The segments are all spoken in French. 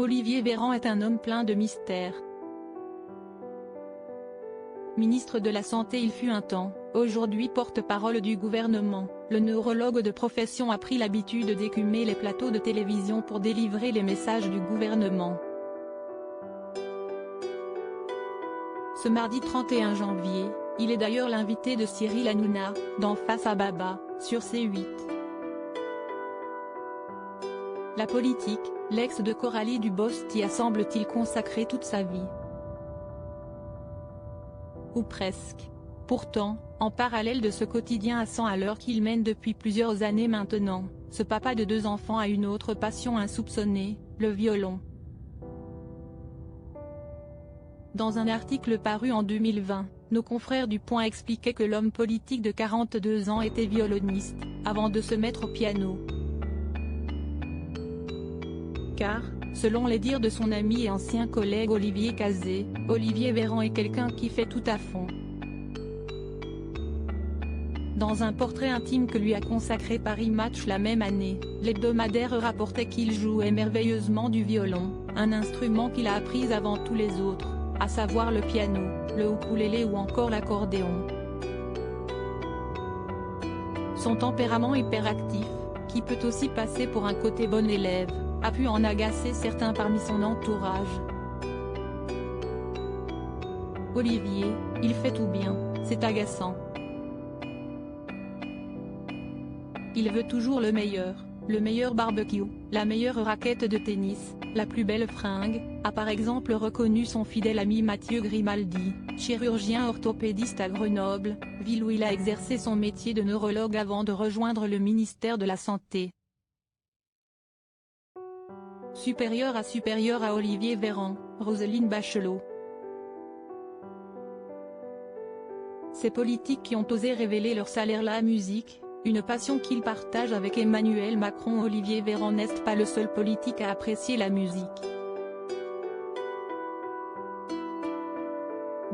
Olivier Véran est un homme plein de mystères. Ministre de la Santé il fut un temps, aujourd'hui porte-parole du gouvernement, le neurologue de profession a pris l'habitude d'écumer les plateaux de télévision pour délivrer les messages du gouvernement. Ce mardi 31 janvier, il est d'ailleurs l'invité de Cyril Hanouna, dans Face à Baba, sur C8. La politique, l'ex de Coralie Dubost y a semble-t-il consacré toute sa vie. Ou presque. Pourtant, en parallèle de ce quotidien à 100 à l'heure qu'il mène depuis plusieurs années maintenant, ce papa de 2 enfants a une autre passion insoupçonnée, le violon. Dans un article paru en 2020, nos confrères du Point expliquaient que l'homme politique de 42 ans était violoniste, avant de se mettre au piano. Car, selon les dires de son ami et ancien collègue Olivier Cazé, Olivier Véran est quelqu'un qui fait tout à fond. Dans un portrait intime que lui a consacré Paris Match la même année, l'hebdomadaire rapportait qu'il jouait merveilleusement du violon, un instrument qu'il a appris avant tous les autres, à savoir le piano, le ukulélé ou encore l'accordéon. Son tempérament hyperactif, qui peut aussi passer pour un côté bon élève, a pu en agacer certains parmi son entourage. Olivier, il fait tout bien, c'est agaçant. Il veut toujours le meilleur barbecue, la meilleure raquette de tennis, la plus belle fringue, a par exemple reconnu son fidèle ami Mathieu Grimaldi, chirurgien orthopédiste à Grenoble, ville où il a exercé son métier de neurologue avant de rejoindre le ministère de la Santé. Supérieur à Olivier Véran, Roselyne Bachelot. Ces politiques qui ont osé révéler leur salaire la musique, une passion qu'ils partagent avec Emmanuel Macron. Olivier Véran n'est pas le seul politique à apprécier la musique.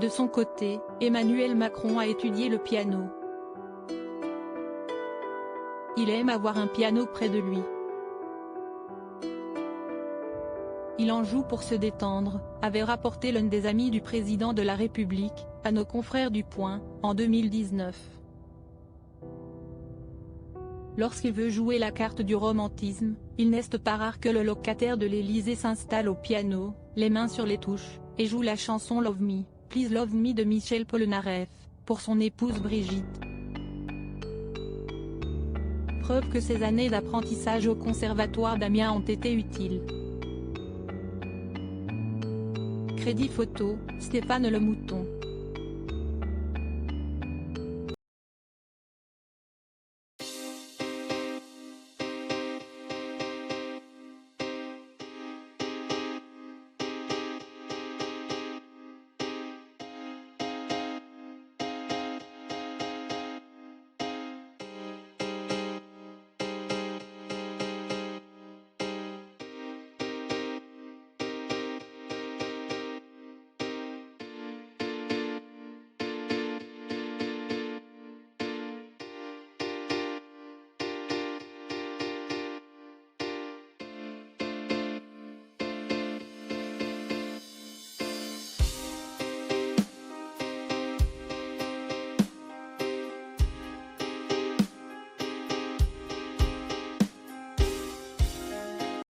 De son côté, Emmanuel Macron a étudié le piano. Il aime avoir un piano près de lui. Il en joue pour se détendre, avait rapporté l'un des amis du président de la République, à nos confrères du Point, en 2019. Lorsqu'il veut jouer la carte du romantisme, il n'est pas rare que le locataire de l'Élysée s'installe au piano, les mains sur les touches, et joue la chanson Love Me, Please Love Me de Michel Polnareff, pour son épouse Brigitte. Preuve que ses années d'apprentissage au conservatoire d'Amiens ont été utiles. Crédit photo, Stéphane Le Mouton.